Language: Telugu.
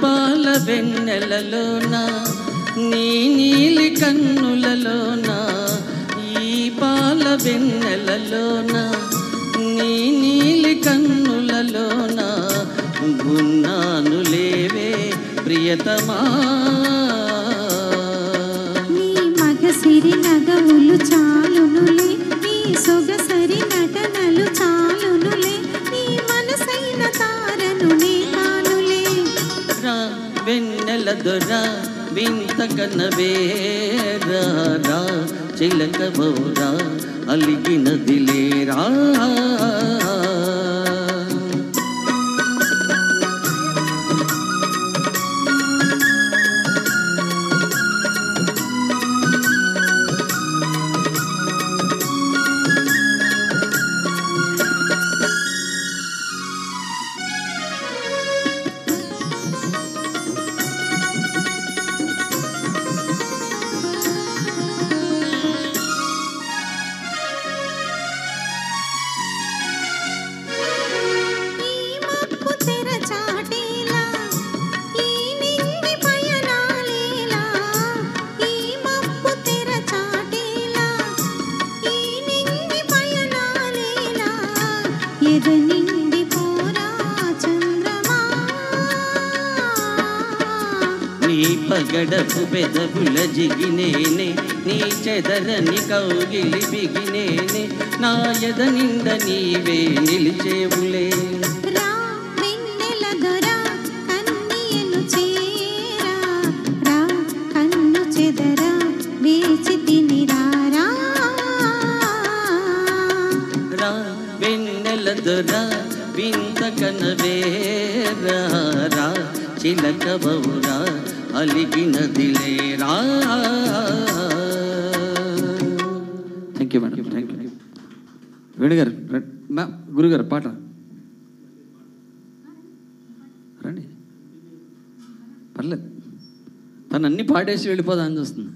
పాల వెన్నెలలోన నీ నీలి కన్నులలోన ఈ పాల వెన్నెలలోన నీ నీలి కన్నులలోన ఉన్నాను లేవే ప్రియతమా. నీ మగసిరి నగవులు చాలునులే, నీ సొగసరి నటనలు చాలునులే, నీ మనసైన తారను నే కానులే. రా వెన్నెల దొరా వింత కనవేరా, రా చిలకబోరా అలిగినదిలేరా. నీ పగడపు పెదవుల జిగినేనే, నీ చెదరని కౌగిలి బిగినేనే, నా ఎద నిండ నీవే నిలిచేవులే. రా వెన్నెల దొరా కన్నియను చేరా, రా కన్ను చెదరా వేచి తినిరా. రా వెన్నెల దొరా వింత కనవేరా, రా చిలకబౌరా అలిగినదిలేరా. Thank you madam, thank you. వేణుగారు గురుగారు పాట రండి. పర్లేదు, తను అన్నీ పాడేసి వెళ్ళిపోదా అని చూస్తుంది.